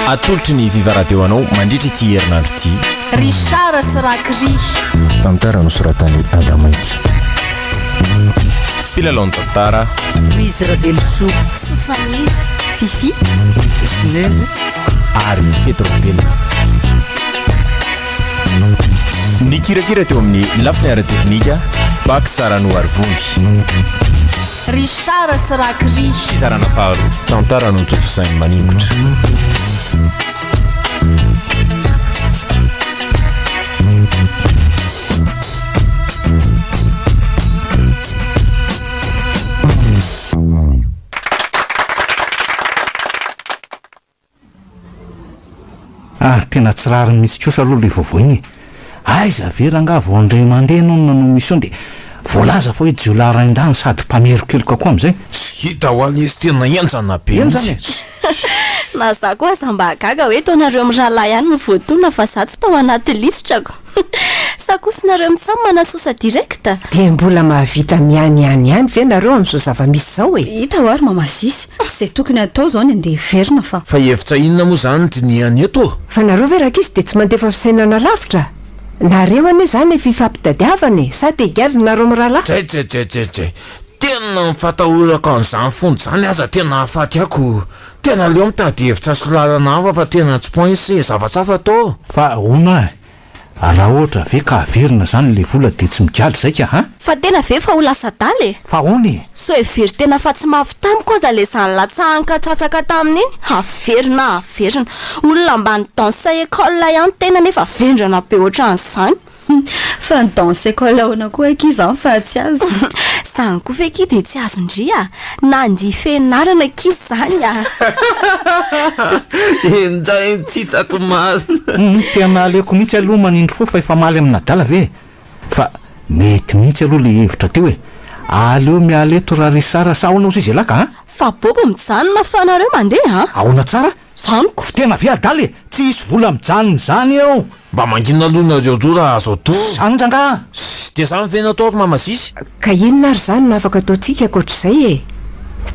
atolotry ny VIVA Radio anao mandritra ity herinandro ity. Richard sy Rakri. Tantara nosoratany Andamaity. Pilalao ny Tantara. Fizarana Sofaniry. Fifi. Sinezy. Ary Fetrobela. Ny kirakira teo amin'ny lafiny ara-teknika Bak Sarano Arvondy. Richard sy Rakri. Fizarana faharoa. Tantara no totosainy maningotra. Tena tsy rariny misy kosa aloha le voavoiny. Aiza veranga voandray mandeha nonona no misy onde voalaza fa hoe jiolaraindrano sady mpamerokelo koa am'izay. Tsy hita ho any izy tena enjana be. Enjana na za koa samba gaga hoe taonareo amin'ny rahalahy ihany no voatona fa za tsy tao anaty lisotrako. Sakosinareo mitsamy manasosa direkta. Dia mbola mahavita miany ve nareo amin'izao zava-misy zao e? Hita ho ary mamasisy. Izay tokony atao zao ny andeha hiverina fa. Fa hevitra inona moa zany diniany eto? Fa nareo ve rak'izy dia tsy mandefa fisainana lavitra? Nareo ane zany fifampitadiavany sady egary nareo amin'ny rahalahy. Jay. Tena mifatahoraka an'izany fony zany aza tena afaty ako. Tena leo mitady hevitra sy lalana hafa fa tena tsy pointsy zavasafa tao. Fa ona raha ohatra ve ka averina zany le vola dia tsy migaly zay ka ha? Fa tena ve fa ho lasa daly? Fa ony? So hevery tena fa tsy mafy tamiko aza le zany latsahanka tsatsaka tamin'iny. Averina. Olona mbany danse école ihany tena nefa vendrana be ohatran'izany. Fa ny danse école ahoana koa ankizy zany fa tsy azy. Zany koa ve ki dia tsy azo ndria? Nandia fianarana ankizy zany a. Enjay tsy hitako masina. Tena aleko mihitsy aloha manindro fo fa efa maly amina dala ve? Fa mety mihitsy aloha le hevitra teo e. Aleo mialeto raha resara sa ahoana ozy izy alaka ha? Fa bobo mijanona fa nareo mandeha ha? Ahoana tsara? Zaniko. Tena ve adaly e? Tsy hisy vola mijanona zany eo. Mba mangina aloha nareo ro raha azo atao. Sandrangà. Dia zany ve natao mamasisy? Ka inona ary zany no afaka ataontsika akoatr'izay e?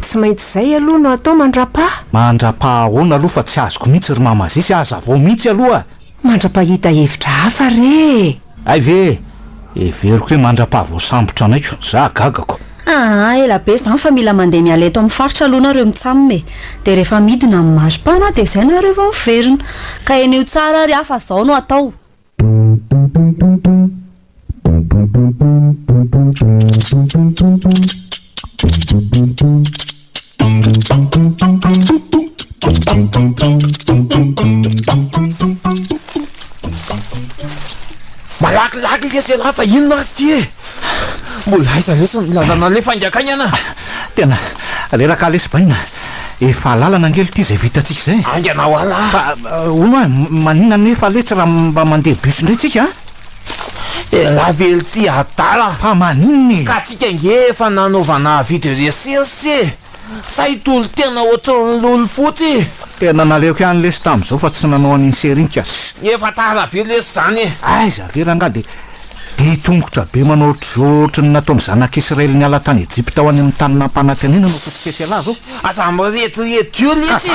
Tsy maintsy izay aloha no atao mandra-paha. Mandra-paha ahoana aloha fa tsy azoko mihitsy ry mamazisy aza vao mihitsy aloha. Mandra-pahita hevitra hafa re. Ay ve everiko hoe mandra-paha vao sambotra anaiko za gagako. Ela be zany fa mila mandeha mialeto amin'ny faritra aloha nareo mitsamime. Dia rehefa midina amin'ny maripana dia izay nareo vao miverina. Ka enio tsara ary hafa zao no atao. Malakilaky le sela fa inona ty e? Mbola aiza lesy ny lalana le fangakany ana. Tena reraka lesy baina. Efa lalana angely ty izay vitatsika izay. Angana ho ala. Fa ono maninona nefa letsy raha mba mandeha bus indray tsika ha? Lavely ty atala. Fa maninona? Ka tsika nge efa nanaovana video recherche. Saitolo tena ohatran'ny lolo fotsy. Tena naleoko ihany lesy tamin'izao fa tsy nanao an'iny seriny ka. Efa tara be lesy zany e. Aiza veranga dia tongotra be manao ohatr'izao ny nataon'ny zanak'Israely niala tany Ejipta ho any amin'ny tany nampanantenina no fotonkesy zo. Aza miretirety io lesy.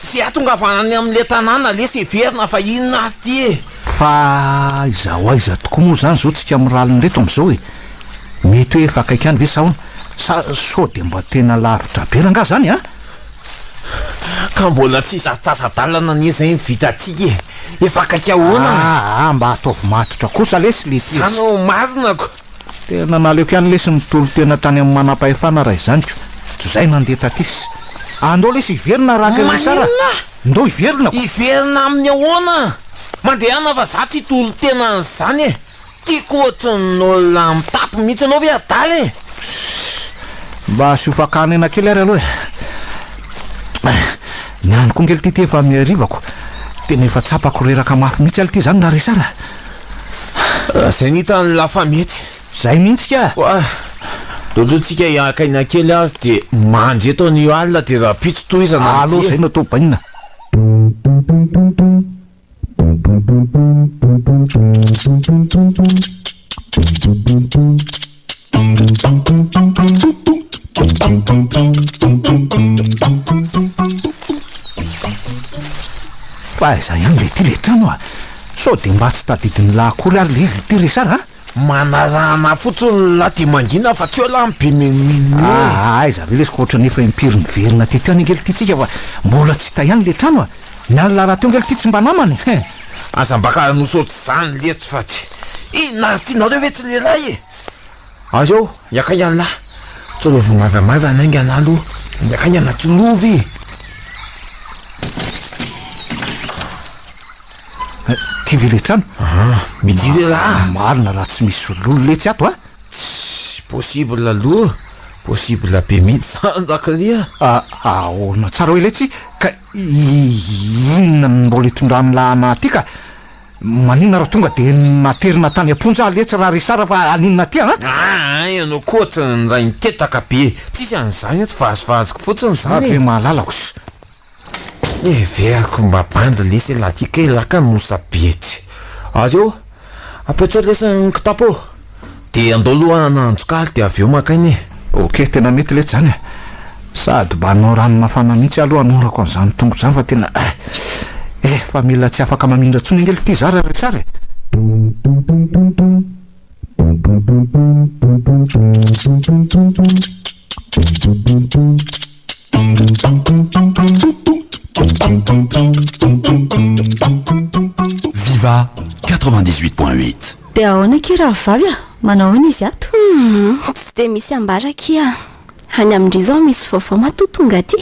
Sy atongavanany amin'le tanàna lesy everina fa inona azy ty e. Fa aiza tokoa moa zany zao tsika miraliny reto amin'izao e. Mety hoe efa kaikany ve saona sa dia mba tena lavitra be ranga zany ha? Ka mbola tsy sasa-dalana ny izay vitatsika e. Efa kaika ahoana? Mba ataovy matotra kosa lesy le ty. Sano mazinako. Tena naleoko ihany lesy nitolo tena tany amin'ny manam-pahefana raha izany ko. Zay nandeha tatisy. Andao lesy hiverina raha kely sara. Ndao hiverina. Hiverina amin'ny ahoana? Mandehana fa za tsy tolo tena an'izany e. Tiako ohatran'olona mitapo mihitsy anao ve adaly e. Mba sy hofakany ena kely ary aloha e. Nianiko ngely ty efa miarivako. Tena efa tsapako reraka mafy mihitsy aly ty zany nare sara. Zay nitany lafa mety. Zay mihitsy ka. Dolotsika hiakaina kely ary dia mandry eto ny alina dia raha pitso tohizana. Aloha zay natao bainina. fa izay ihany le ty le trano a sao de mba tsy tadidiny lahakory ary le izy le ty resara manarana fotsiny la ty mangina fa tsy eo la mipimiminy aiza ve lesiko ohatra nefa impiriny verina ty teo angely ty tsika fa mbola tsy hita ihany le trano a mialina raha teo angely ty tsy mba namany azambaka nosaotsy zany letsy fa tsy inona tianareo ve tsy lehilahy e azeo iaka ihany lahy tsolo maivamaivana ainga ana aloha miaka ny anaty lovy ty ve le trano midiry lahy marina raha tsy misy ololo letsy ato a tsy possible aloha possible be mihitsy Rakri olona tsara hoe letsy ka inona mbola itondrany lahana ty ka maninona raha tonga de naterina tany amponja letsy raha resara fa aninona ty anao koatsy ray nitetaka be tsisy an'izany eto vazivaziko fotsiny zave mahalalako veriko mba bandy lesy la ty kelaka nosabetsy azeo apetso lesiny kitapo de andoloha nanjokaly de aveo makainy ok tena mety letsy zany sady mba anao rano mafana mihitsy aloha anorako an'izany tongotra zany fa tena fa mila tsy afaka mamindra tsony angely ty zary rehetrara VIVA 98.8 de ahoana ki raha vavy a manao iny izy ato tsy de misy ambarakia any amindry zao misy vaovao matotonga ty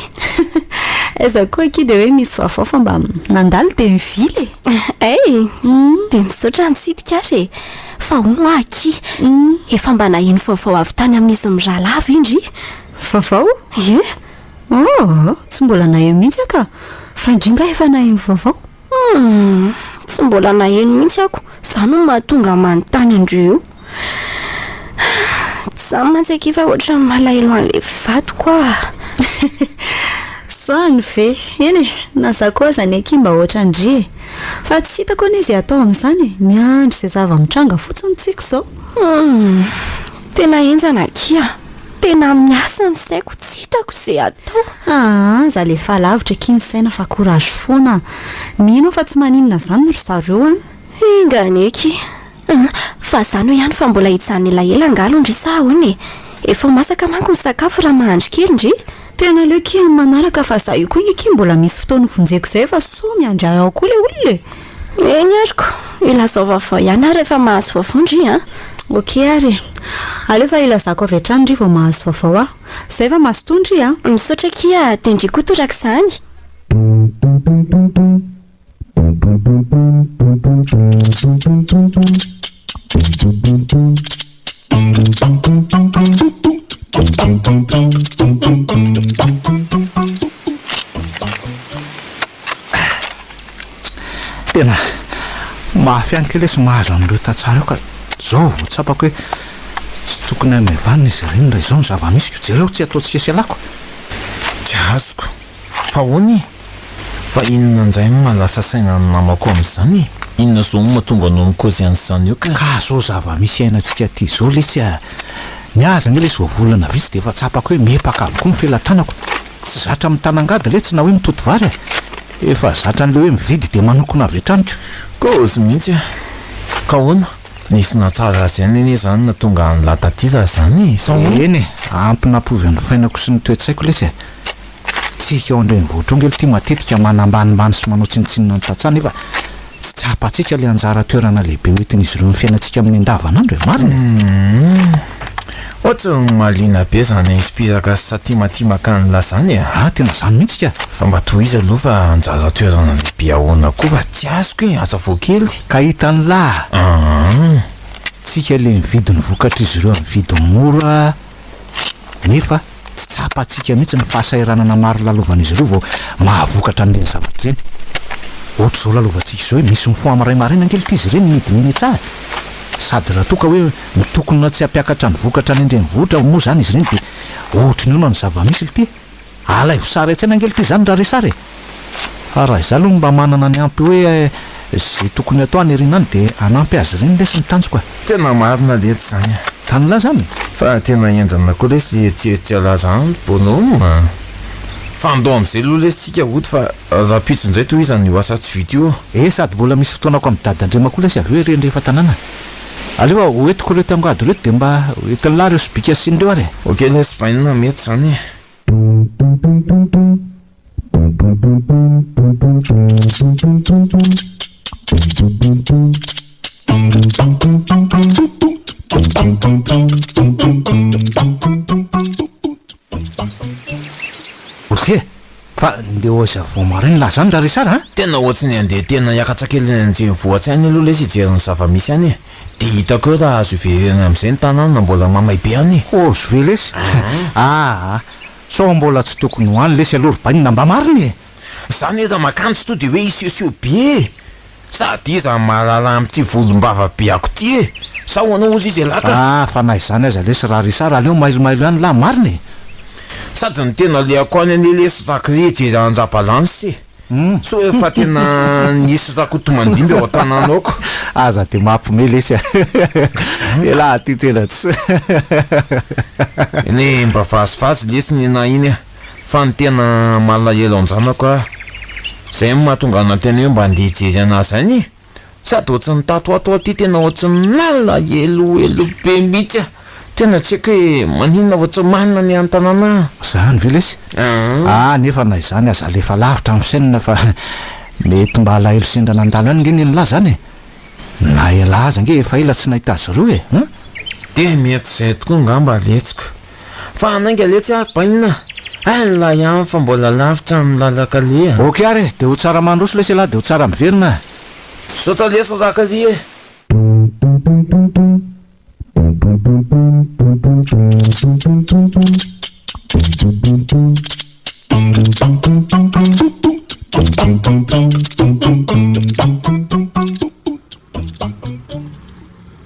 aiza koa ki de hoe misy vaovao fa mba nandalo de mivily de misaotra ntsitika ary fa aki efa mba naheny vaovao avy tany amin'izy miralava indry vaovao tsy mbola naheno mihitsy aka fa indringa efa naheno vaovao tsy mbola naheno mihitsy ako zany no mahatonga manontany andreo za mantsaky fa ohatra malahelo an'le vato koa sany ve eny na za koa zany aky mba ohatra andry fa tsy hitako any izy atao amin'izany miandry zay zava-mitranga fotsiny tsika zao tena enjana kia tena miasa ny saiko tsy hitako zay atao za le fa lavitra kiny saina fa courage foana mino fa tsy maninona zany ry zareo a ingany eky fa zany ho ihany fa mbola hitsany elaela angalo ndry sa hony efa masaka manko ny sakafo raha mahandry kely ndry tena leo ki amin'ny manaraka fa za io koa ingy ki mbola misy fotoana vonjeko zay fa so miandry ao koa le olole eny aryko ilazao vaovao ihany ary efa mahazo vaovao ndry ok ary aleo fa ilazako avy hatrany ndry vao mahazo vaovao zay fa masotondry misaotra kia de ndry koa toraka zany tena mafy any kely sy mahazo an'ireo tatsara eo ka zao vao tsapako hoe tsy tokony amevana izy reny raha izao ny zava-misy ko jereo tsy ataontsika sialako tsy azoko fa hony fa inona an'izay malasa saina ny namako amin'izany inona zao mahatonga anao mikozy an'izany eo ka zao zava-misy ainantsika ty zao lesy miaza ny lesy voavolana vitsy de efa tsapako hoe mepaka avokoa ny felatanako tsy zatra amin'ny tanangady le tsy na hoe mitoto vary efa zatra n'le hoe mividy de manokona avy hatranyko kozy mihitsy ka hoana nisy natsara zany eny zany na tonga ny latatyza zany eny ampinampovy an'ny fainako sy ny toetsaiko lesy tsika ao andreny voatra ongely ty matetika manambanimbany sy manao tsinitsinina ny tatsana efa tsy tsapatsika le anjara toerana lehibe hoetin'izy ireo ny fiainantsika amin'ny andavanandro marina ohatsy malina be zany ispizaka satimatiamaka ny lazany tena zany mihitsika fa mba toy izy aloha fa anjara toerana lehibe ahoana koa fa tsy azoko hoe aza voakely ka hitany lahy tsika le mividiny vokatra izy ireo mividy mora nefa tsy tsapatsika mihitsy ny fahasairanana maro lalovan'izy ireo vao mahavokatra n'le zavatra reny ohatra zao lalovantsika izao hoe misy mifo amiray marina angely ty izy ireny midininy tsara sady raha toka hoe mitokony na tsy hampiakatra ny vokatra ny endreny vohitra moa zany izy ireny de ohatra ny ona ny zava-misy ly ty alay vosara itsana angely ty zany raha resara fa raha iza aloha mba manana ny ampy hoe zay tokony atao any arinany de anampy azy ireny lesy ny tanjoka tena marina lety zany tanyla zany fa tena enjana koa lesy tsitsy ala zany bonoma fandao am'izay aloha le sika oto fa raha pitson'izay toy izany io asa tsy vita io sady mbola misy fotoanako amin'ny dadandrema koa lesy avy hoe rendrehefa tanàna aleoa hoentiko reo tangady reto de mba hoentin'la reo sibika sin'ireo ary ok lesy bainina mety zany oke fa ndeha oza voamariny la zany raha resara a tena ohatsy ny andeha tena hiakatsakely anjeny vohatsy any aloha lesy ijeriny zava-misy any de hitako eo raha azo iverena am'izay ny tanàna mbola mamay be any zove lesy sao mbola tsy tokony hoany lesy aloha robainina mba mariny zany raha makantsy to de hoe isiosio be sady iza mahalala am'ty volombava be ako ty sa hoanao ozy izy alaka fa nahy zany aza lesy raha resara aleo mailomailo ihany la mariny sady ny tena leako any any lesy Rakri jery anjabalansy so efa tena nisy rakotomandimby ao an-tanànaoko aza de mampome lesy ela ty tena tsy eny mba vazivazy lesy ny na iny fa ny tena malahelo anjanako a zay mahatonga anantena hoe mba andeha jery anazy any sady ohatsy ny tatoato aty tena ohatsy ny nalaheloelo be mihitsy tena tsy haiko hoe maninona ohatsy manina ny an-tanàna zany ve lesy nefa na izany aza lefa lavitra amin'ny sainina fa mety mba alahelo sendrana andalo any nge ny la zany na ela aza nge efa ela tsy nahita azy roa de mety zay tokoa ngamba aletsiko fa anainga aletsy ary bainina la ihany fa mbola lavitra ny lalaka le ok ary de ho tsara mandroso lesy lahy de ho tsara miverina sota lesy Rakri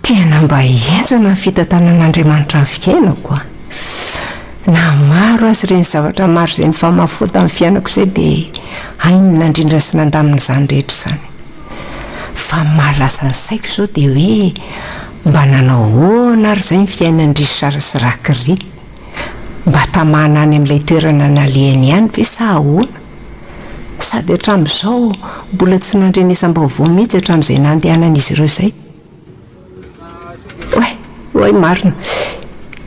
tena mba hienjana ny fitantanan'Andriamanitra ny fiainako na maro azy reny zavatra maro zay ny famafota amin'ny fiainako izay de ainina indrindra sy nandamin'izany rehetra zany fa mahalasa ny saiko zao de hoe mba nanao hoana ary zay ny fiainan'Ry Sara sy Rakri mba tamana any amin'ilay toerana nalehany ihany ve sa ahoana sady hatramin'izao mbola tsy nandrenesam-baovao mihitsy hatramin'izay nandehanan'izy ireo zay oe marina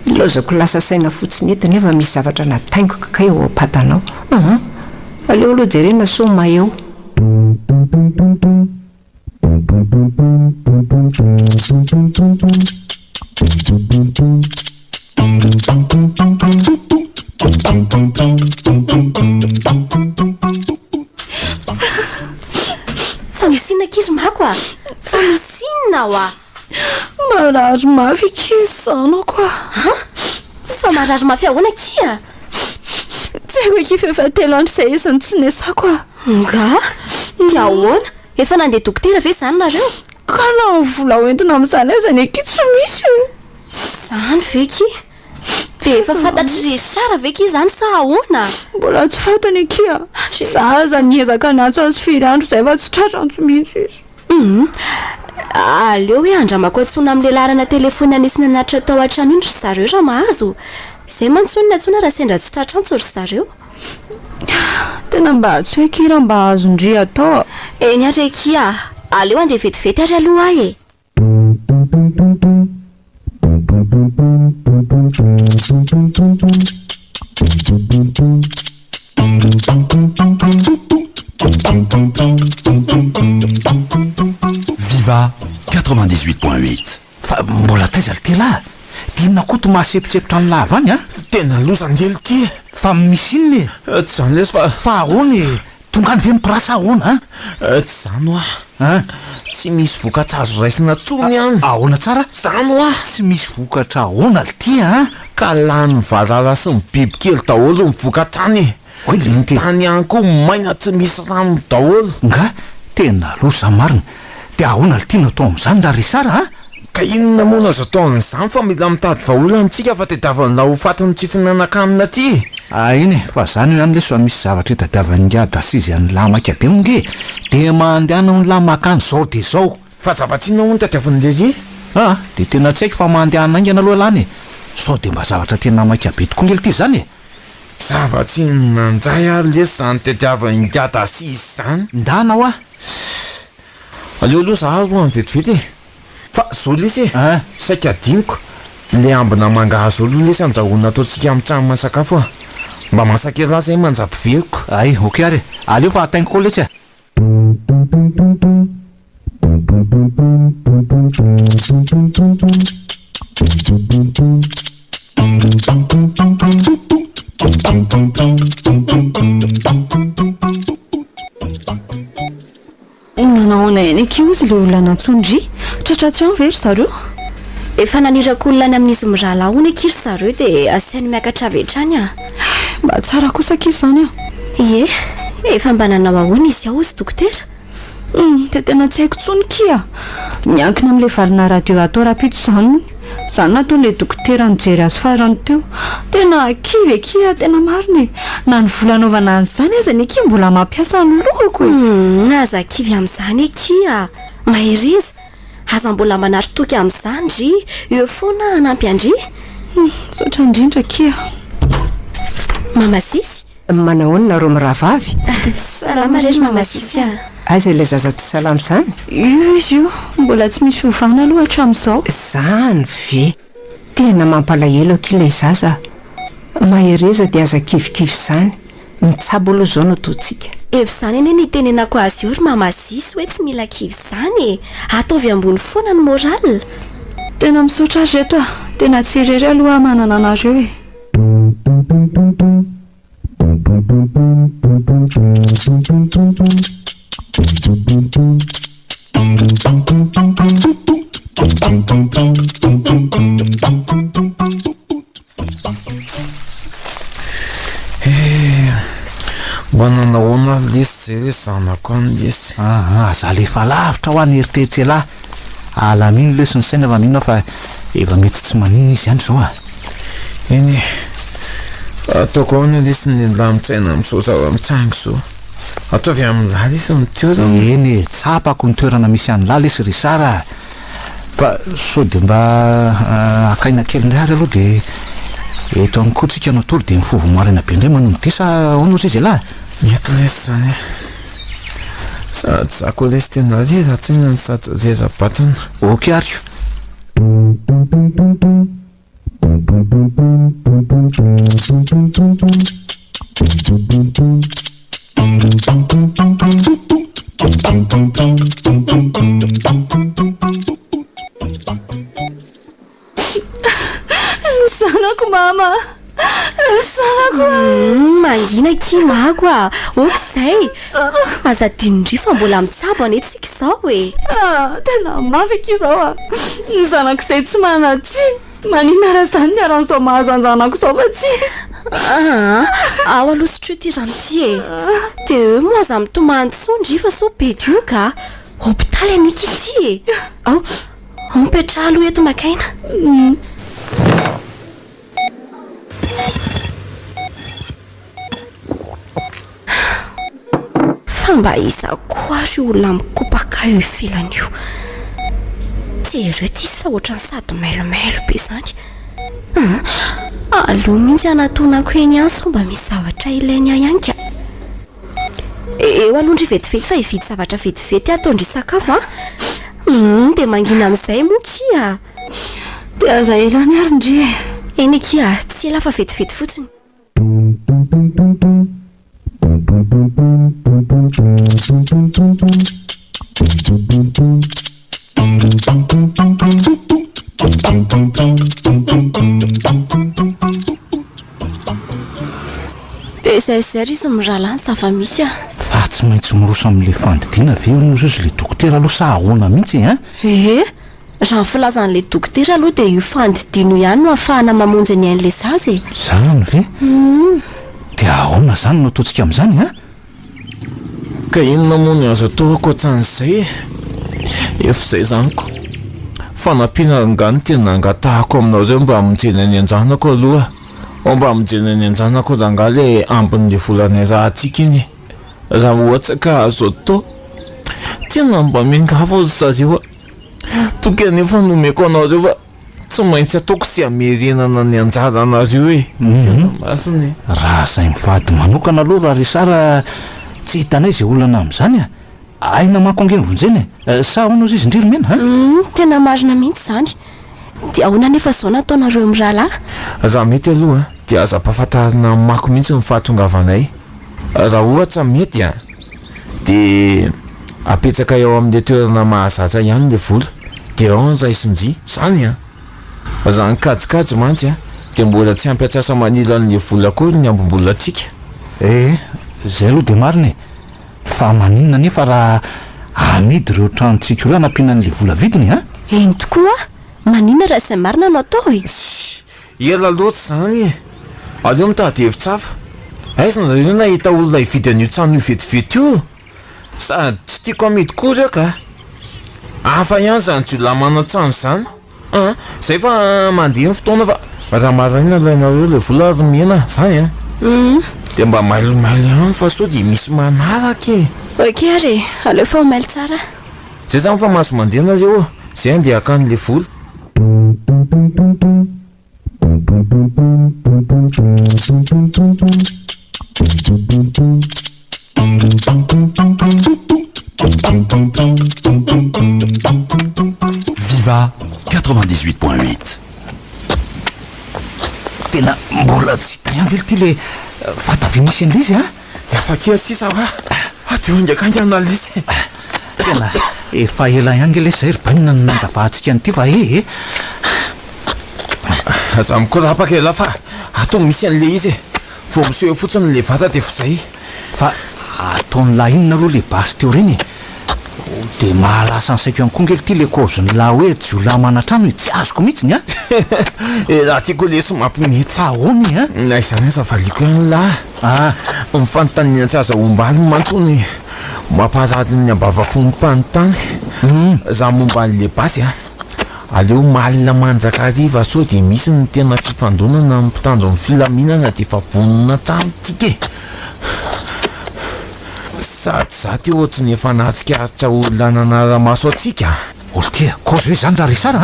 ilozako lasa saina fotsiny ety nefa misy zavatra nataingoko kakay ao ampatanao aleo aloha jerena so maeo fa misinna kizy mako fa misinna ao marary mafy kizy zanako fa marary mafy ahoana kia tsy haiko ekifa efa telo andro izay izany tsy nesako nga ty ahoana efa nandeha dokotera ve zany nareo ka na vola hoentina amin'izany azany eky tsy misy zany veky de efa fantatry Sara veky zany sa ahoana mbola tsy fantany ekia zaza niezaka natso azy firy andro zay fa tsy tratrantso mihitsy izy aleo hoe andramako atsona amin'le larana telefony anisy nanatra tao an-trano iny ry zareo raha mahazo zay mantsony atsona raha sendra tsy tratrantso ry zareo tena mba tsy hoe kira mba azondry atao eny ary ekia aleo andeha vetivety ary aloha ahy VIVA 98.8 fa mbola taiza ty lahy dinona koto mahasepitsepitra ny lava any tena lozangely ty fa misy inony tsy zany lesy fa ahoany tonga any ve mipirasa ahoana tsy zany tsy misy vokatra azo raisina tsony any ahoana tsara zany tsy misy vokatra ahoana ty ka lany valala sy ny bibikely daholo mivokatra any ny tany any koa maina tsy misy rano daholo nga tena loza marina de ahoana tiana atao am'izany raha ry sara ka inona moana azo atao amin'izany fa mila mitady vahola antsika fa tediavany la ho fatiny tsy finanankanina ty iny fa zany ihany lesy fa misy zavatra tadiavany ngada sy izy any lamaka be monge de mandehana ny lamakany zao de zao fa zavatrina hono tadiavany lery de tena tsy haiko fa mandehana aingana aloha lany sao de mba zavatra tena maika be tokoa ngely ty zany zavatsy nanjay ary le zany tetiavany gata sisy zany ndana ho a aleo aloha za roa ny vetivety fa zao lesy saika adiniko le ambina mangahazo aloha lesy anjahoana ataontsika amin'ny trano masakafo a mba masakely lasa i manjapiveko ay ok ary aleo fa ataingo koa lesy a nanaona eny akio izy le olona natsondry tratratsy an very zareo efa nanirako olona ny amin'izy mirahalahy hony akiry zareo dia asainy miakatra avetrany a mba tsara kosa kizy zany a ie efa mba nanao ahoana izy ao izy dokotera dia tena tsy haiko tsony kia miankina amin'ilay valina radio atao rapito zany zany nataon'ilay dokotera nijery azy farany teo tena kivy akia tena mariny na ny volanaovana an'izany aza ny akia mbola mampiasa ny lohako aza kivy amin'izany akia mahiriza aza mbola manary toky amin'izany ry eo foana anampy andry sotra indrindra kia mamasisy manahoana ro mirahavavy salama rery mamasisy a aiza ilay zaza tsy salamy zany io izy io mbola tsy misy ovana aloha hatramin'izao zany ve tena mampalahelo akilay zaza mahireza dia aza kivikivy zany mitsabo aloha zao no ataontsika efa zany eny nitenenako azy io ry mamasisy hoe tsy mila kivy zany e ataovy ambony foana ny moral tena misaotra azy reto a tena tsy irery aloha manana anareo e mba nanahoana lesy zay re zanako any lesy za le fa lavitra ho any eritreritry lahy alamino lesy ny saina va mino fa efa mety tsy manino izy ihany zao a eny ataoko ahoana lesy ny lamitsaina amin'izao zava-mitsango zao ataovy amin'ny lahy lesy mitoerana eny tsapako ny toerana misy any lahy lesy ry sara fa sao de mba akaina kely ndray ary aloha de eto any koa tsika natory de mifovomarina be indray manao midisa hono izy lahy mety lesy zany sady zako lesy tena reza tsina ny sady reza batana ok aryo sanako mama sanako mangina kimako a okizay aza dinondry fa mbola mitsabo anetsika izao e tena mafy akizao a ny zanako izay tsy manatsiny maninara zany miaran'izao mahazo anjanako izao fa tsy izy ao aloha sy trio ty ramity e dia eo moa aza mitomany tsondry fa so be dio ka hopitaly anika ity e ao mipetra aloha eto makaina fa mba izako azy olona mikopaka io ifelany io jereo ty izy fa ohatrany sady mailomailo be zany aloha mihitsy anatonako eny any so mba misy zavatra ilainy ahy ihany ka eo alohandry vetivety fa hividy zavatra vetivety ataondry sakafo a dia mangina amin'izay mokia dia aza elany ary ndry e eny kia tsy ela fa vetivety fotsiny dia izay izy mirahalahy ny zava-misy a fa tsy maintsy miroso amin'le fandidiana ve nozy izy le dokotera aloha sa ahoana mihitsy raha ny filazan'le dokotera aloha dia io fandidino ihany no ahafahana mamonjy ny ain'le zazy zany ve dia ahoana zany no ataontsika amin'izany ka inona moa ny azo atao akoatsan'izay efa izay zaniko fanampiana angany tena angatahako aminareo mba hamonjena ny anjanako aloha mba hamonjena ny anjanako dangale ambin'le volana rahantsika iny raha ohatsaka azo atao tena mba mingavo zareo a toky anefa nomeko anareo fa tsy maintsy ataoko sy amerenana ny anjara anareo e masiny raha zay mivady manokana aloha raha resara tsy hitanay zay olana amin'izany aina mako angeny vonjeny sa ahoana izy indriry mena tena marina mihitsy zany dia ahoana nefa zao nataonareo amin'ny rahalahy za mety aloha dia aza-pahafantarina mako mihitsy ny fahatongavanay raha ohatra mety dia apetsaka eo amin'ny toerana mahazaza ihany le vola dia ao zay sinjy zany za nikajikajy mantsy dia mbola tsy ampiatsasa manila n'le vola koa ny ambom-bola atsika zay aloha dia marina fa maninona nefa raha amidy ireo tranontsika ireo anampianan'le vola vidiny eny tokoa maninona raha izay marina no atao ela loatra zany aleo mitady hevitsafa aiza nareo nahita olona hividy an'io trano io vetivety io sady tsy tiako amidy koa reo ka hafa ihany zany tsy olahy mana-trano zany zay fa mandeha ny fotoana fa raha maraina lainareo le vola romena zany dia mba mailomailo ihany fa sao dia misy manaraka oke ary aleo fa mailo tsara zay zany fa maso mandeha nareo zay andeha akan'le vola VIVA 98.8. tena mbola tsy hita ihany velo ty le vatavy misy an'le izy efa kely sisa adio indraikangana lizy tena efa ela ihany le zay ry bainina ny nandavahantsika an'ity fa za mikorapaka ela fa atao misy an'le izy vo miseho fotsiny le vata dia fizay fa ataony lahy inona aloha le basy teo reny dia mahalasa ny saiko ihany koa ngely ty le kozony lahy hoe jiolahy manatrano tsy azoko mihitsiny raha tiako le sy mampimety ahony na izany aza valiko ihany lahy mifanontany tsy aza ombaly mantsony mamparady ny ambavafony mpanontany za momba an'le basy aleo malina manjaka ariva sao dia misy ny tena fifandonana mpitanjo ny filaminana dia efa vonona trano tika sady za ty ohatsy ny efa nahatsikaritra olona nanara-maso atsika olo tia kozy hoe zany raha resara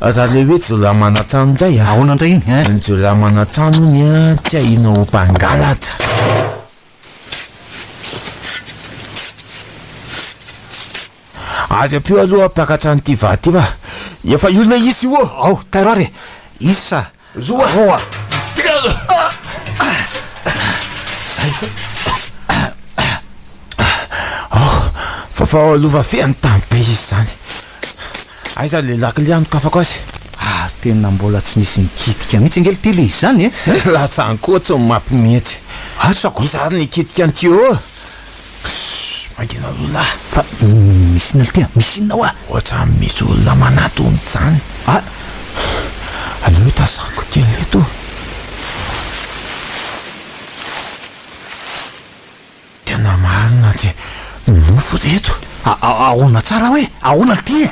raha le hoe jiolahy manatrano indray ahoana indray iny ny jiolahy manatrano iny tsy ahina ho mpangalatra azy apio aloha mpiakatra nyty vaty fa efa olona isy io ao tairary isa zoa fa alova feany tamy be izy zany aiza le lakile anoko afako azy tena mbola tsy nisy nikitika mihitsy ngely ty le izy zany lasany koa tsy mampimetsy sako izary nikitika an'tio magina olona fa misy ina ty misy inona oa ohatra misy olona manato ony zany aleo tasako kely eto tena marina ty nofo reto ahoana tsara hoe ahoana ty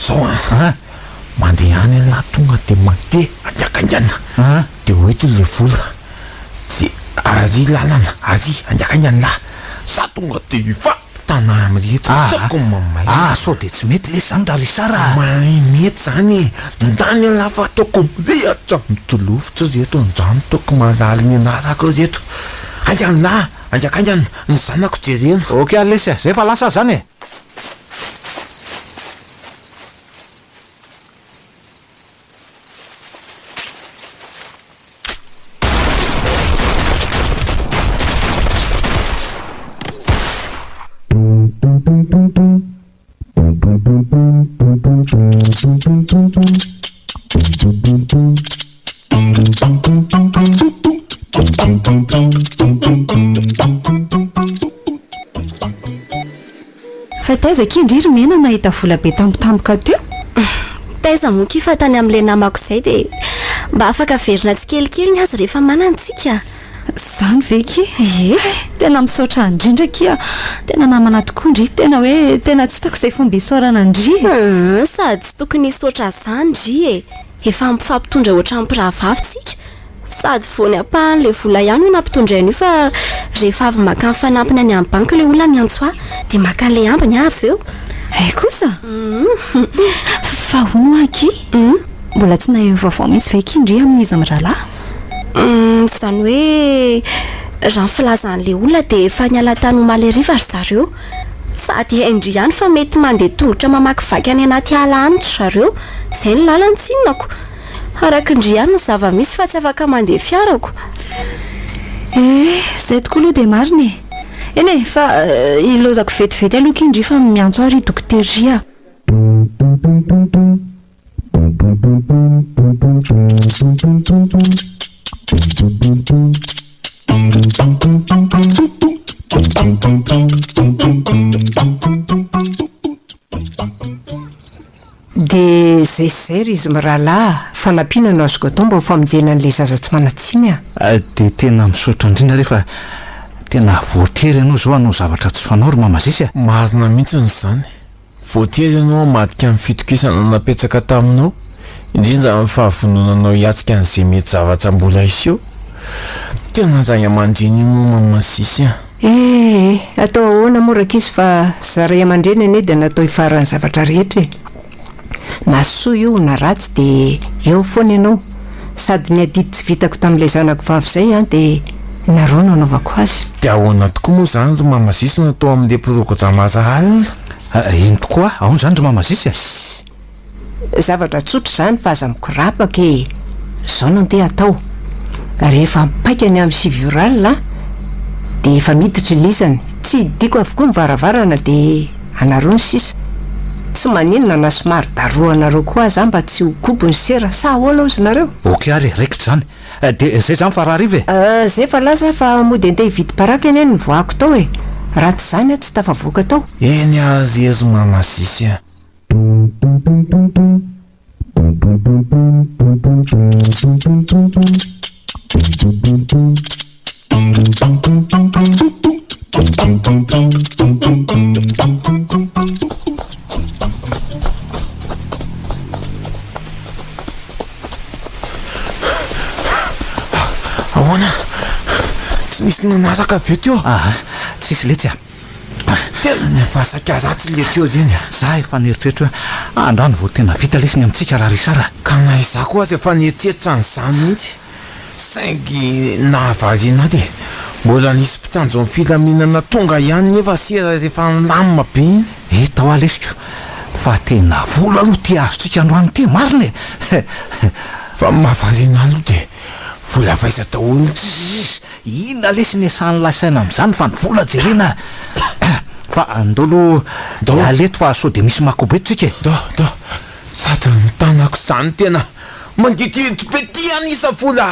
zao mandeha any ala tonga dia mandeha anjakangana dia hoeto le vola dia ary lalana ary anjakangana lahy za tonga dia ifa tana amreto toko mamay sao dia tsy mety le zany raha resara mety zany ndany ala fa toko lehatra mitolofotra reto andrano toko malaly ny anarako reto angana lahy anjakangana ny zanako jerena ok alesy zay fa lasa zany fa taiza kindriry mena nahita vola be tampotampoka teo taiza moky fa tany amin'le namako izay dia mba afaka verina tsy kelikely ny azy rehefa manantsika zany veky tena misaotra andrindra kia tena namana tokoa ndry tena hoe tena tsy hitako izay fomba isaorana ndry sady tsy tokony hisaotra zany ndry efa mpifampitondra ohatra mpirahavavitsika sady voany ampahan'le vola ihany ho nampitondrain'io fa rehefa avy maka ny fanampiny any amin'ny banky le olona miantso dia maka an'le ambiny avy eo kosa fa hono aky mbola tsy nahay vaovao mihitsy ve kindry amin'izy mirahalahy zany hoe raha filazan'le olona dia efa niala tany omaly ariva ry zareo sady haindry ihany fa mety mandeha tongotra mamakivaky any anaty ala anitra zareo izay ny lalany tsinonako araka indry ihany ny zava-misy fa tsy afaka mandeha fiarako zay tokoa aloha dia marina eny fa ilozako vetivety aloha kindry fa miantso ary dokteria dia zay ry izy mirahalahy fanampianano azoko atao mba ho famonjena n'ilay zaza tsy manatsiny dia tena misaotra indrindra rehefa tena voatery ianao zao anao zavatra tsy fanao ry mamazisy mahazona mihitsy ny zany voatery ianao madika amin'ny fitokisana napetsaka taminao indrindra amin'ny fahavononanao hiatsika an'izay mety zavatra mbola iseho tena zay aman-dreny ino mamazisy atao ahoana moraka izy fa zaray aman-dreny ane dia natao hifarany zavatra rehetra na soa io na ratsy dia eo foana ianao sady ny adidy tsy vitako tamin'ilay zanako vavy izay dia nareo no anaovako azy dia ahoana tokoa moa zany ry mamazisy natao amin'ilay pirokojamazahary ino tokoa ahony zany ry mamazisy zavatra tsotra zany fa aza mikorapaka zao no ndeha atao rehefa mipaika ny amin'ny sivioralina dia efa miditra ilizany tsy hidiko avokoa ny varavarana dia anareo ny sisa tsy maninona na somary daroa anareo koa aza mba tsy ho kobo ny sera sa ahoana ozy nareo ok ary raikitra zany dia zay zany fa raha rive zay fa lasa fa mody andeha hividy paraka eny ny voako tao raha tsy zany tsy tafavoaka tao eny azy ezy mamazisy ahoana tsy nisy nanasaka aveo teo tsisy letsy tena nifasaka ratsy le teo zeny za efa nieritreritra hoe andrano vao tena vita lesiny amintsika raha risara ka na iza koa azy efa nieritseritra nyzany mihitsy saingy nahavariana dia mbola nisy mpitsanjo amin'ny filaminana tonga ihany nefa sera rehefa nilamina be iny tao alesiko fa tena vola aloha ty azotsika androany ty marina fa mahavariana aloha dia vola vaiza daholo inona lesiny asany lasaina amin'izany fa ny vola jerena fa andolo aleto fa sao dia misy makobetrika do sady nitanako izany tena mangitito be ty anisa vola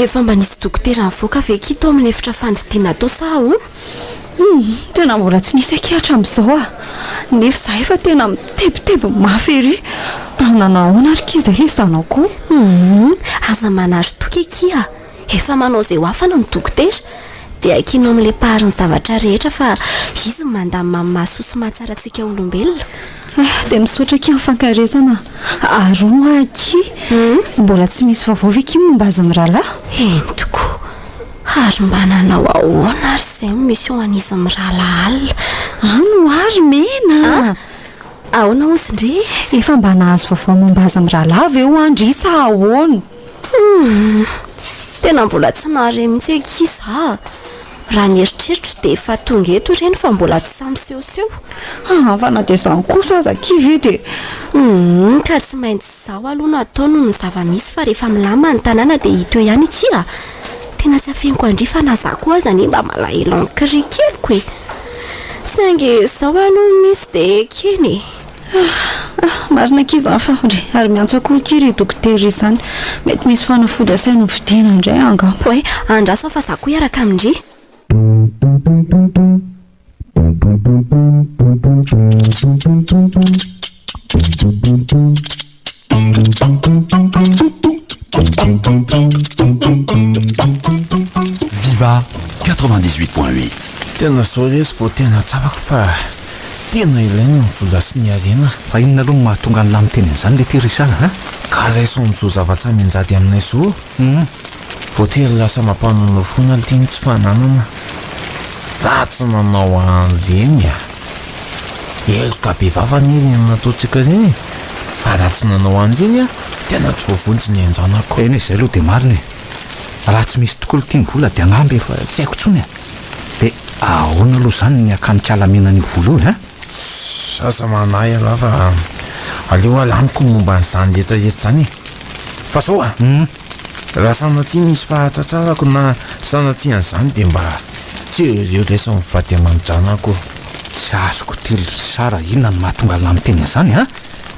efa mba nisy dokotera nivoaka vekito amin'ny efitra fandidiana tao sa ahoana tena mbola tsy nisy akehatra amin'izao nefa za efa tena mitebiteby mafy ery nanahoana ary kiza le zanako aza manary toka ekia efa manao izay ho afana ny dokotera dia hakinao amin'ilay pahariny zavatra rehetra fa izy mandamy mamasoso mahatsaratsika olombelona dia misaotra ki mifankaresana arono aky mbola tsy misy vaovao veky momba azy mirahalahy eny tokoa ary mba nanao ahoana ary izay misy eo an'izy mirahalahy alina ano ary mena ahoana ozy ndre efa mba nahazo vaovao momba azy mirahalahy avy eo andry sa ahoana tena mbola tsy nahare mihitsy ekiza raha nieritreritra dia efa tonga eto ireny fa mbola tsy samy sehoseho fa na dia izany kosa aza kivy dia ka tsy maintsy izao aloha no atao noho ny zava-misy fa rehefa milama ny tanàna dia hito eo ihany ikia tena tsy afeniko andry fa na za koa aza ny mba malahelo amin'ny kirikeliko saingy izao aloha misy dia keny marina kiza fa ndre ary miantso akoho kiry dokotera izany mety misy fanafody asaina vidiana indray angamba hoe andraso fa za koa iaraka amindry VIVA 98.8. tena zao lesy vao tena tsapako fa tena ilaina ny vola sy ny arena. Fa inona aloha no mahatonga ny lamiteny an'izany le terisana ka raiso am'izao zava-tsa minjady aminay zao voatery lasa mampanonao fona liteny tsy fananana ra tsy nanao an'ireny eloka be vavany ireny nataontsika ireny fa raha tsy nanao an'ireny tena tsy voavonjy ny anjanako. eny izay aloha dia marina raha tsy misy tokoa liteny vola dia agnamby efa tsy haiko tsony dia ahoana aloha izany ny akanikalaminany vola io sasa manahy aloha fa aleo alaniko momba n'izany rehetrarehetra zany fa zao raha sanatria misy fahatratrarako na sanatria an'izany dia mba tsy ireo lesa mivady aman-janako. tsy azoko telo sara inona no mahatonga lamiteny an'izany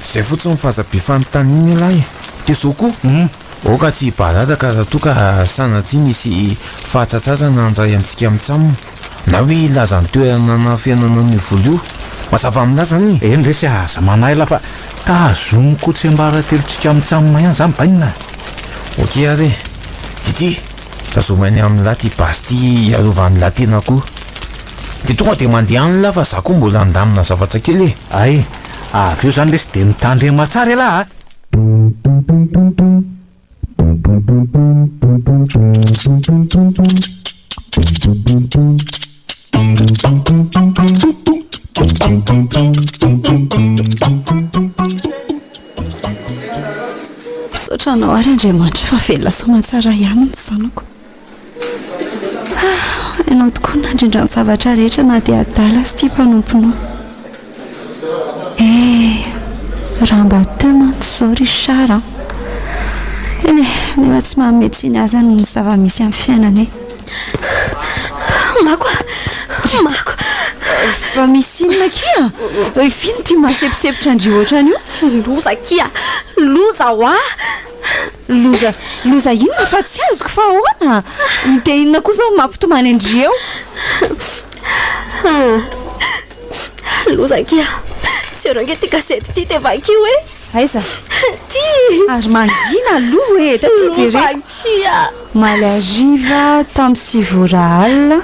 zay fotsiny fahazabe fanontaniana ilahy dia zao koa oka tsy hibaradaka raha toa ka sanatria misy fahatratrarana andray antsika mitsamina na hoe ilaza ny toerana na fiainana ny vola io mazava amin'azy zany eny resy aza manahy la fa tazomiko tsy ambaratelotsika mitsamina ihany zany bainina oke are dity tazomainy amin'n'lahy ty basy ty iarovany lahy tena koa dia tonga dia mandeha any la fa za koa mbola andamina zavatra kely ay avy eo zany lesy dia mitandrema tsara elahy Misaotranao ary Andriamanitra fa velona soamantsara ihany ny zanako. Ianao tokoa nandrindra ny zavatra rehetra na dia adala sy tia mpanomponao. Raha mba teo mantsy izao Richard eny nefa tsy mahametsiny azy ny zava-misy amin'ny fiainanay. Mako fa misy inona kia vino ty mahasepusepitra andry ohatrany io. Loza kia loza hoa loza inona fa tsy azoko fa ahoana dia inona koa zao mampitomany andry eo. loza kia tsy eronge ty kasety ty te vakio hoe aiza ty ary mangina aloha taty jere kia malariva tamin'ny sivora alina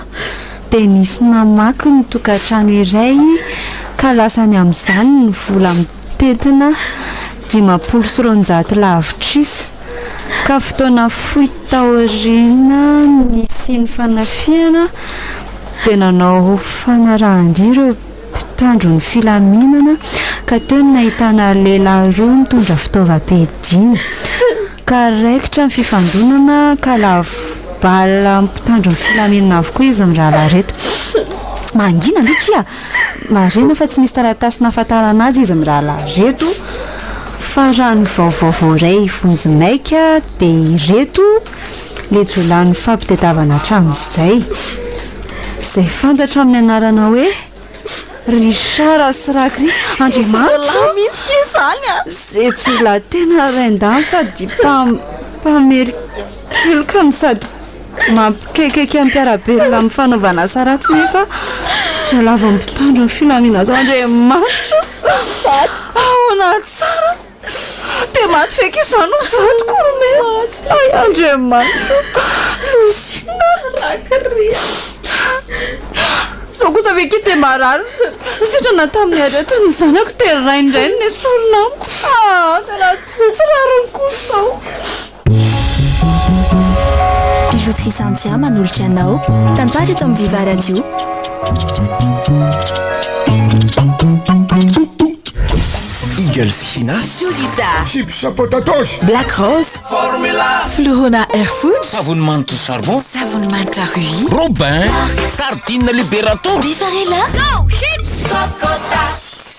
dia nisy namaky ny tokantrano iray ka lasany amin'izany ny vola mitetina 500 lavitrisy ka fotoana fohy taorina nisy ny fanafiana dia nanao fanarahan-dia ireo mpitandro ny filaminana ka teo ny nahitana lehilahy roa mitondra fitaovam-piadiana ka raikitra ny fifandonana ka lavabala mpitandro ny filaminana avokoa izy ny rahala reto. Mangina aloha kia marena fa tsy nisy taratasy nahafantarana azy izy ny rahala reto fa raha ny vaovao ray vonjy maika dia ireto le jolany fampitadiavana hatramin'izay izay fantatra amin'ny anarana hoe Richard sy Rakri Andriamanitra mihitsy izany zay jola tena raindan sady mpamerikeloka ny sady mampikekeka amin'ny mpiarabelona amin'ny fanaovana saratsy nefa sy lava mpitandro ny filaminana zao Andriamanitra ahoana tsara dia maty feky izany ho vadiko rome ay Andriamanitra losina Rakri zao kosa veke dia marary sitrana tamin'ny areto ny zanako dia raindrainy ny solonamiko tena tsy rariny kosa zao. Bijouterie Santia manolotra anao tantara eto amin'ny VIVA Radio. Eagles China, Solita, Chips à potatoes, Black Rose, Formula, Florona Airfood, savony manitra charbon, savony manitra Rui, Robin, sardine liberator, Bifarella, Go Chips Kokota.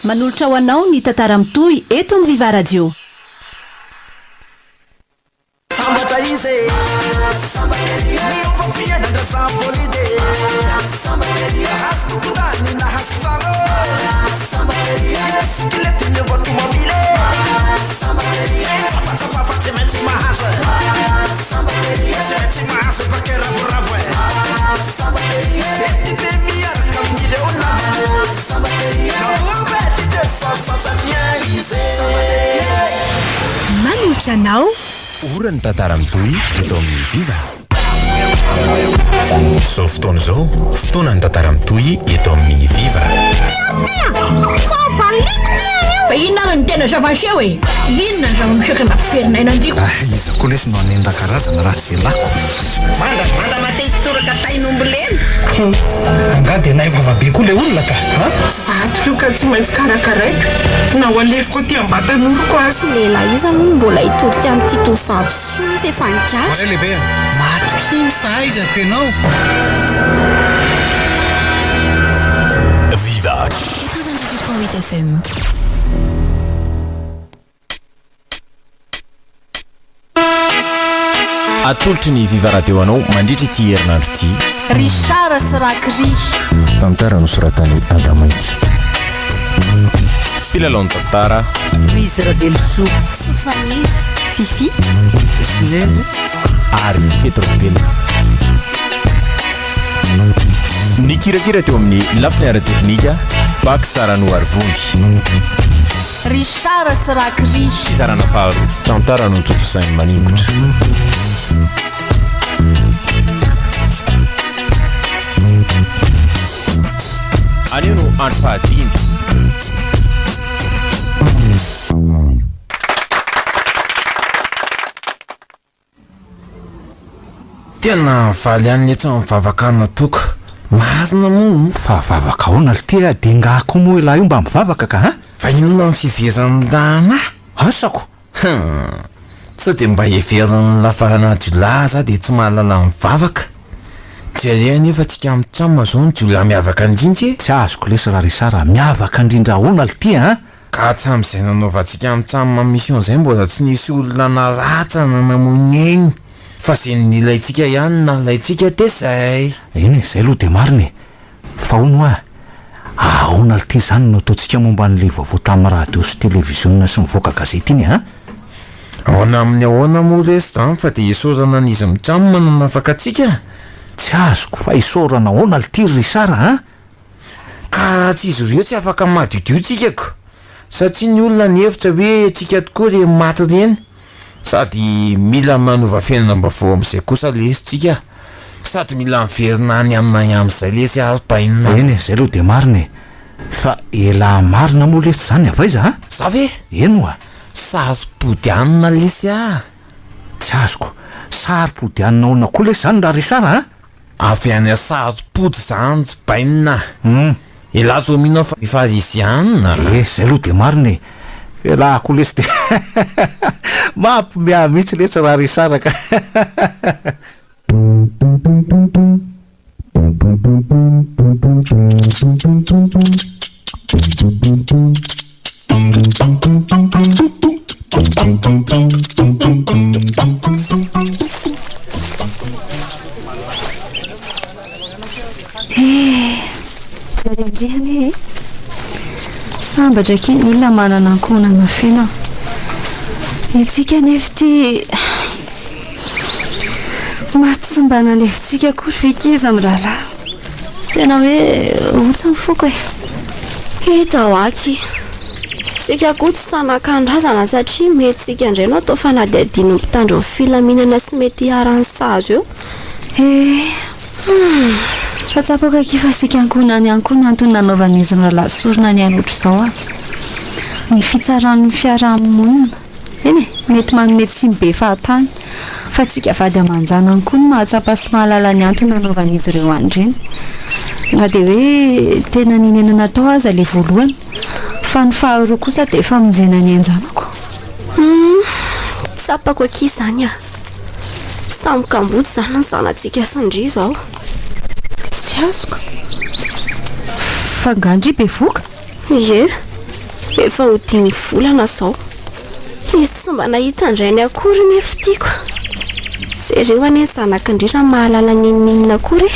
Manolotra ho anao ny tantara mitohy eto amin'ny VIVA Radio. Manolotra anao ora ny tantara mitohy eto amin'ny VIVA. Zao fotoana izao fotoana ny tantara mitohy eto amin'ny viva. Fa inona ary ny tena zava-seho e? Inona ny zava-misaka nampiferinay nandriko? Iza koa lesy no anenda karazana raha tsy elako. Manda matehitoraka tainombolena. Anga dia nay vavabe koa le olona ka. Vatok io ka tsy maintsy karakaraiko. Na ho alefiko aty am-batan'oloko azy. Lehilahy iza moa mbola hitodika amin'ity tovovavy soa fa efa nikatra. Ore lehibe, matoky ny fahaizako ianao. Viva 98.8 FM. atolotry ny Viva Radio anao mandritra ity herinandro ity. Richard sy Rakri. Tantara nosoratany Andamaity. Pilalao ny tantara. Fizarana Sofaniry Fifi Sinezy ary Petropel. Ny kirakira teo amin'ny lafiny ara-teknika Fizarana faharoa. Richard sy Rakri. Fizarana faharoa. Tantara no totosainy maningotra. Anio no andro fahadimy. Tena valy any etsy mivavaka natoko. Mahazina moa fa vavaka ona tia dingako moa ilahy io mba mivavaka ka ha? fa inona ny fivezan-dana asako sao dia mba heveriny lafana jolahy za dia tsy mahalala mivavaka dia nefa tsika mitsamma zao ny jolahy miavaka indrindra tsy azoko lesy raha risara miavaka indrindra ona tia ha? Ka tsy amin'izay nanaovantsika mitsamma mission izay mbola tsy nisy olona naratsana namony eny fa zay nilaitsika ihany na laitsika tezay eny zay aloha dia mariny fa ono ahona ity zany no ataontsika momba n'le vaovao tamin'ny radio sy télévision sy mivoaka gazety iny ha? Ahoana amin'ny ahoana moa lesy zany fa dia isaorana n'izy mitsamma nanafaka atsika tsy azoko fa isaorana ahoana ity ry sara ha? Ka tsy izy ireo tsy afaka madiodio tsikako satria ny olona ny hevitra hoe tsika tokoa re maty reny sady mila manova fiainana mba vao amin'izay kosa lesy tsika sady mila miverina any amina amin'izay lesy azo-painina eny zay aloha dia mariny fa ela marina moa lesy zany avaiza ha? Za ve eno sary-podianina lesy tsy azoko sary-podianina ona koa lesy zany raha ry sara ha? avy any sary-pody zany tsy bainina elazo mino fa efa izy anina zay aloha dia mariny elahako lesy de mampimia mihitsy lesy raha ry sara ka Zarendrihany sambatra kely olona manana ankonana fena itsika nefa ty matsombana lefitsika koa fekiza am'raharaha tena hoe ohatsa mifoka hita ho aky tsika koa tsy sanan-kandrazana satria mety tsika indray no atao fanadiadino mpitandro ny filaminana sy mety hiarany sazo eo fa tsapoka kifa sika ankonany ankoa antony nanaovan'izy ny ralasorona ny anotra izao ny fitsaran'ny fiarahamonina eny mety manome tsy mibe fahatany fa tsika vady amanjana ankoa ny mahatsapa sy mahalala ny antony nanaovan'izy ireo andreny na dia hoe tena ninena natao aza le voalohany fa ny faharoa kosa dia efa monjena ny anjanako tsapako aky izany sambokamboty zany ny zanatsika sindry izao tsy azoko fangandry be voka efa ho 10 volana zao izy tsy mba nahita indray ny akory nefa tiako zareo any zanak'indrindra mahalala ninina akory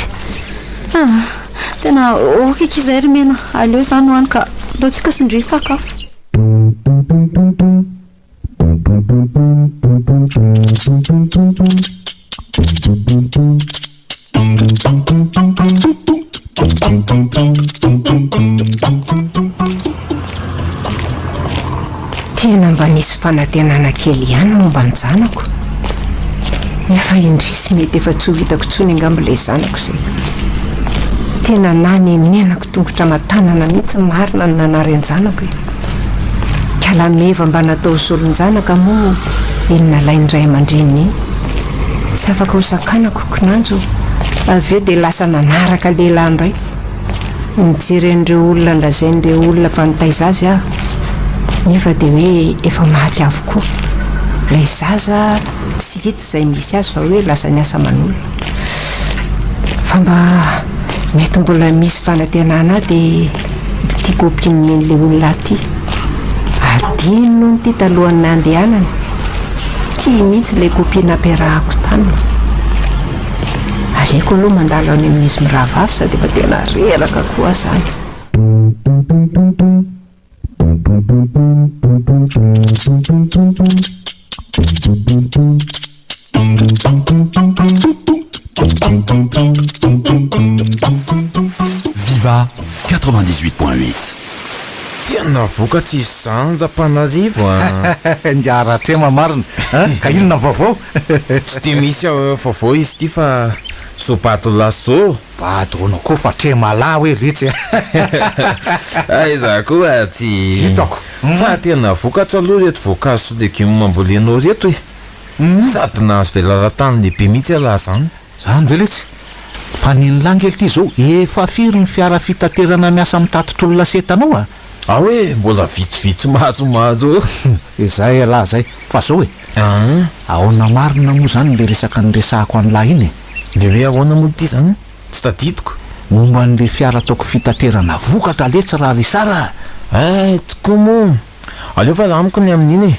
tena okaiky izay ry mena aleo zany hoany ka ataontsika sindry sakafo tena mba nisy fanantenana kely ihany momba ny zanako nefa indrisy mety efa tsy ho vitako tsony angambilay zanako izay tena nanenenako tongotra matanana mihitsy marina no nanaryan-janako e kalameva mba natao solon-janaka moa inona laindray aman-dreniny iny tsy afaka ho sakanako konanjo avy eo dia lasa nanaraka lehilahy indray nijeren'ireo olona ndazain'ireo olona fanotaiza azy aho nefa dia hoe efa maty avokoa lay zaza tsy hita izay misy azy fa hoe lasa ny asa man'olona fa mba mety mbola misy fanantenana dia tiako ompinon'ilay olona aty adino ny ty talohan'ny andehanany tia mihitsy ilay kopina ampiarahako tanina aleko aloha mandalo any amin'izy mirahavavy sady efa tena reraka koa zany VIVA 98.8 tena vokatsy zanjam-panarivo ndiaratrema marina ka inona vaovao tsy dia misy vaovao izy ty fa sopato laso badonao koa fa tremala hoe ritsy aiza koa tsy hitako fa tena vokatra aloha reto voankazo sy legioma mambolenao reto e sady nahazo velaran-tany lehibe mihitsy alahy zany zany veletsy fa ninylangely ty zao efa firy ny fiara fitaterana miasa mitatotra olona setanao a hoe mbola vitsivitsy mahazomahazo izay alahy zay fa zao e ahoana marina moa zany le resaka nyresahako an'lahy iny le hoe ahoana moa ty zany tsy tadidiko momba n'le fiara ataoko fitaterana vokatra letsy raha risara tokoa moa aleo fa laha amiko ny amin'iny e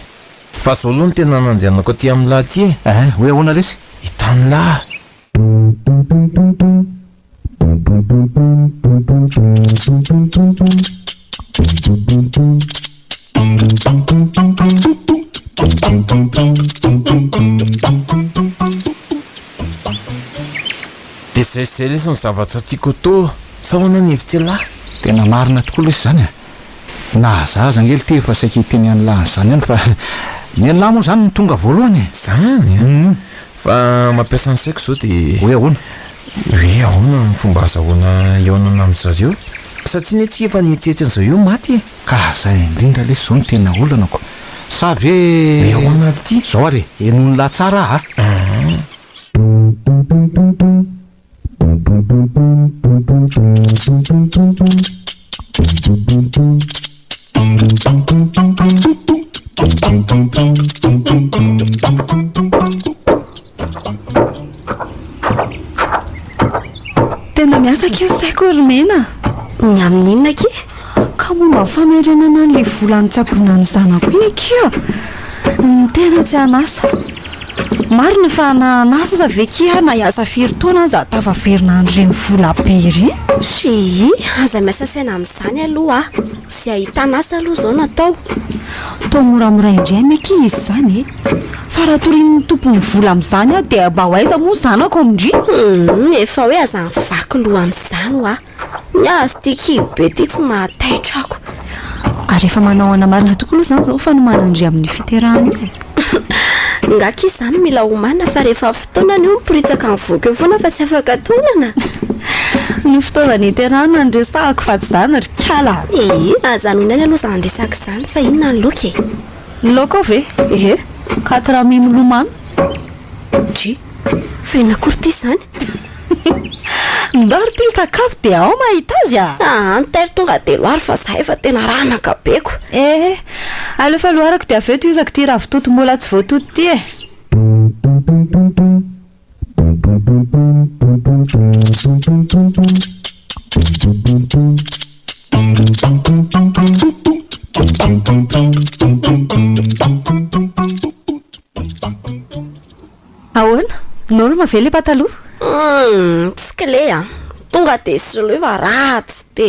fa zao aloha ny tena nandehanako aty amin'lahy ty e hoe ahoana lesy hitany lahy dia zay lesy ny zavatra tiako to sa hoana ny hevitsy lahy tena marina tokoa lesy zany na zaza angely ty efa saiky teny an'lahy zany any fa ny an'lahy moa zany ny tonga voalohany zany fa mampiasa ny saiko zao dia hoe ahoana hoe ahoana ny fomba azahoana eonana amin'zareo satria ny tsy efa nihetsehetrin'izao io maty ka zay indrindra lesy zao ny tena olonako sa ve ahoana azy ty zao ary enony lahy tsara tena miasa kinsaiko rymena ny amin'inona ke ka momba famerenana n'le volany tsapona ny zanako iny kia ny tena tsy anasa marina fa na anasa za ve kia na iasa firy taona za tafaverina andreny vola bery sy aza miasa saina amin'izany aloha sy ahitana asa aloha zao natao tao moramora indray meky izy zany fa raha torin'ny tompony vola amin'izany dia mba ho aiza moa zanako amindry efa hoe aza nivaky loha amin'izany ho ny azy ty kibo be ty tsy mahataitra ako ary efa manao ana marina tokoa aloha zany zao fa no manandry amin'ny fiterahana io ngaka izy zany mila homana fa rehefa fotoana ny io miporitaka mivoaka eo foana fa tsy afaka tonana ny fitaovana hiterahana nyresahako fa tsy zany ry kala ajanonany aloha zany resaka izany fa inona ny loka loko ve 4 milomamy dry fa inakory ty zany ndary ty sakafo dia ao mahita azy nitairy tonga telo ary fa zahay fa tena ranaka beko alefa loarako dia avy eto izako ty raha vitoto mbola tsy voatoto ty ahoana noro mavely pataloha tsikile tonga de soloeva ratsy be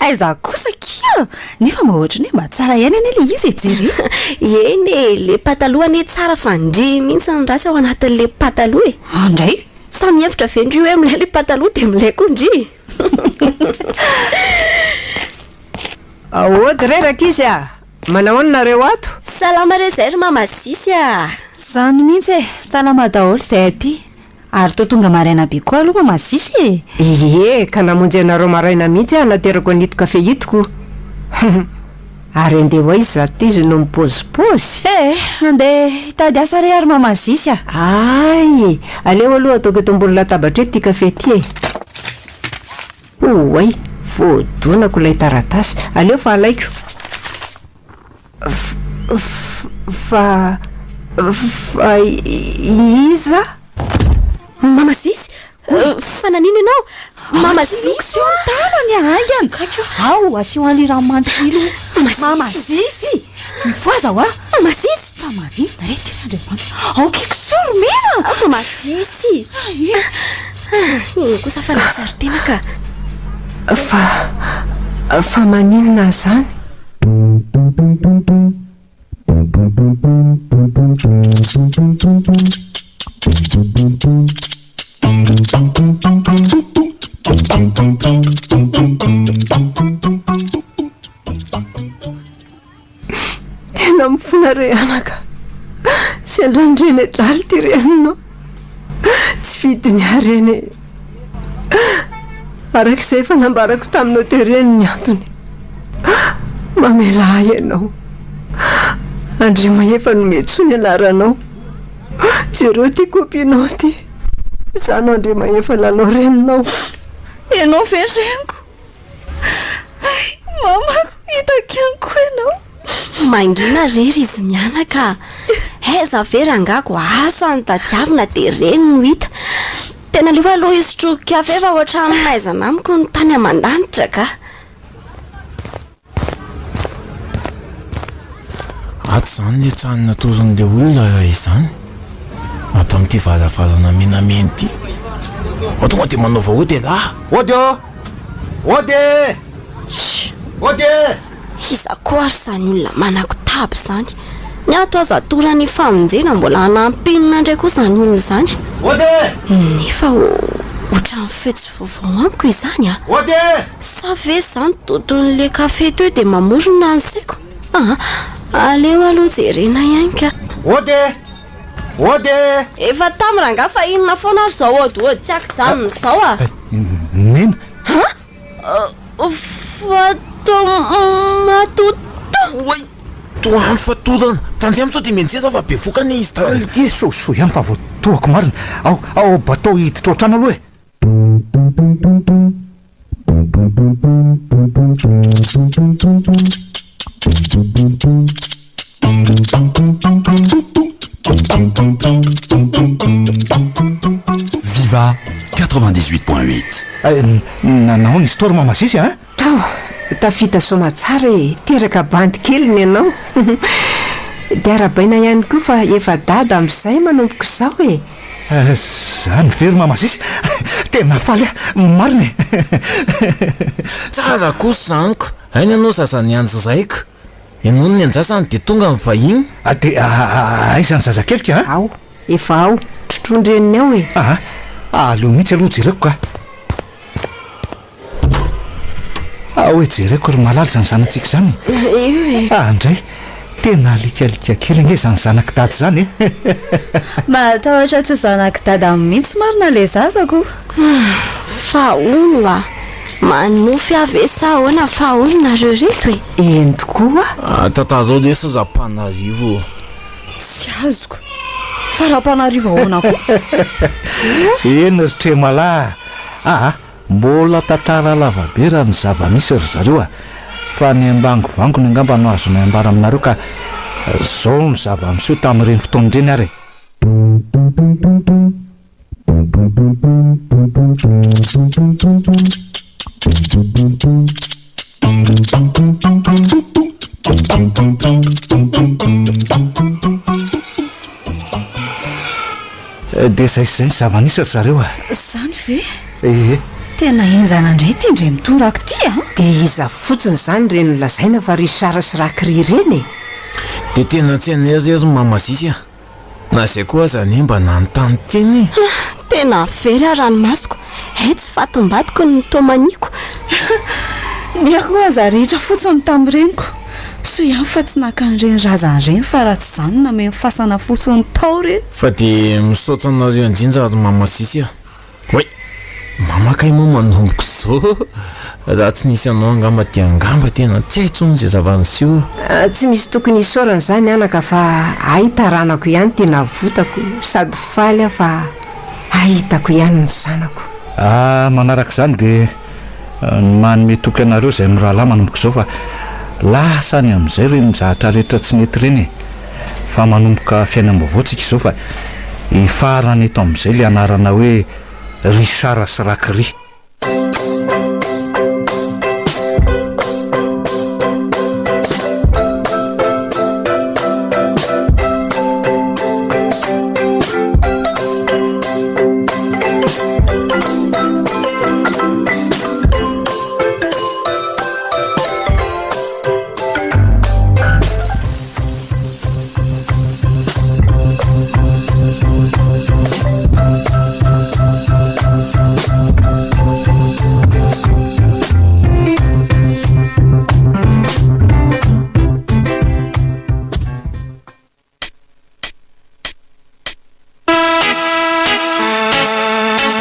aiza kosa kia nefa mahoatra ny hoe mba tsara ihany any le izy ejery eny le pataloha ny tsara fa ndry mihitsy ny ratsy ao anatin'le pataloha andray samy hevitra vendry hoe milay le pataloha de milaiko ndry aody reraka izy manao any nareo ato salama re zay ry mamazisy Zany mihitsy e, salama daholo izay aty. Ary to tonga maraina be koa aloha masisy e. Ka namonjy anareo maraina mihitsy naterako anito kafe hitoko. Ary andeha ho izy zaty izy no mipôzipôzy. Andeha hitady asa re ary mamazisy Ay, aleo aloha ataoko eto ambony latabatra eto ty kafe ty e. Oay, voadonako ilay taratasy. Aleo fa alaiko. Fa iza? Mamazisy? Fananina ianao? Mamazisy eo tanany aingany. Ao, asio any ranomandry mamazisy. Mivoaza ho mamazisy. Fa marina re tirandrevandro. Ao kikosoro mena. Mamazisy. Ino kosa fa nasary tena ka. Fa maninona zany? Tena mifona re anaka. Sy andrendreny drary ty reninao. Tsy vidiny hareny. Arak'izay efa nambarako taminao tereny ny antony. Mamela ianao. Andrima efa nometsony anaranao. Jereo ty kopinao ty. Zano andrima efa lalao reninao. Ianao vereniko. Mamako hitakianko ianao. Mangina rery izy mianaka. Aiza very angako asa ny tadiavina de reny no hita. Tena leo aloha izy troky kafe fa ohatra maizana amiko ny tany aman-danitra ka. Ato zany le tranona tozon'le olona izany. Ato amin'ity vazavazana menameny ty. Tonga de manaova ody lahy. Ody! Iza koa ary zany olona manako tabo zany. Ny ato aza torany famonjena mbola anampinina ndray koa zany olona zany. Nefa ohatrany fetsy vaovao amiko izany Sa ve zany toton'le kafe teo de mamorona ansaiko. Aleo aloha jerena ihany ka. Efa tamyranga fa inona foana ary zao ody tsy akijaminy zao Nena? Matoto. Oay, toany fa todana. Tandriamo sao ty mentseza fa be vokany izy tany ty. So ihany fa voatoako marina. Ao batao hiditra otrano aloha VIVA 98.8. Nahoana histoire mamazisy Tao, tafita soma tsara e. Teraka bandy keliny ianao. De arabaina ihany koa fa efa dada amin'izay manompoko izao e. Zany very mamazisy. Tena faly marina Tsara kosa zaniko. Ainy ianao zazany anjo zaika. Ianao ny anjasany de tonga ny vahiny. De aizany zazakelika Ao, efa ao. Trotrondreniny ao e. Aleo mihitsy aloha jereko ka. Hoe jereko ry malala zany zanatsika zany. Andray tena alikalika kely nge zany zanak dady zany Matahotra tsy zanak dada mihitsy marina le zazako. Fa ono manofy ave sa ahoana fa ononareo reto e. Eny tokoa. Tantara le sa Rapanarivo. Tsy azoko. Fa Rapanarivo ahoana koa. Eny ry Tremala. Mbola tantara lavabe raha ny zava-misy ry zareo fa ny ambangovangony angamba no azo miambara aminareo ka zao ny zava-miseho tamin'ireny fotoan'ireny ary dia zay sy zay ny zava-misy ry zareo Zany ve? Tena enjana indray ty indray mitorako ty Dia iza fotsiny zany reny lazaina fa ry Sara sy Rakri reny De tena tsy anery mamazisy na zay koa zany mba nanontany teny Tena very ranomasoko. Tsy fatim-batiko ny tomaniko. Ny akoa aza rehetra fotsiny tamin'ireniko. so ihany fa tsy nakan'ireny razan'ireny fa raha tsy izany na me mifasana fotsiny tao reny fa dia misaotra anareo indrindra mamasisy a oe mamakay moa manomboko zao raha tsy nisy anao angamba dia angamba tena tsy haitsony zay zavanysyio tsy misy tokony isaorana izany anaka fa ahitaranako ihany tena votako sady faly a fa ahitako ihany ny zanako manaraka izany dia manome toky anareo izay mirahalahy manomboko izao fa lasany amin'izay reny zahatra rehetra tsy nety reny fa manomboka fiainam-baovaotsika izao fa hifarana eto amin'izay le anarana hoe Richard sy Rakri.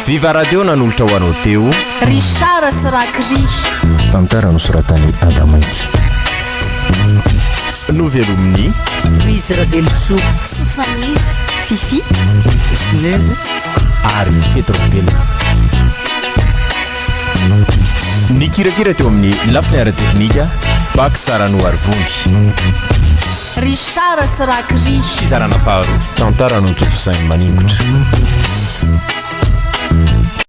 VIVA Radio nanolotra ho anao teo Richard sy Rakri. Tantara nosoratany Adamanty. Novelomin'ny Fizarana Faly, Fifi, ary Petropel. Nikirakira teo amin'ny lafiny ara-teknika Bak Sarano Arvongy. Richard sy Rakri. Fizarana faharoa Tantara no totosainy maningotra.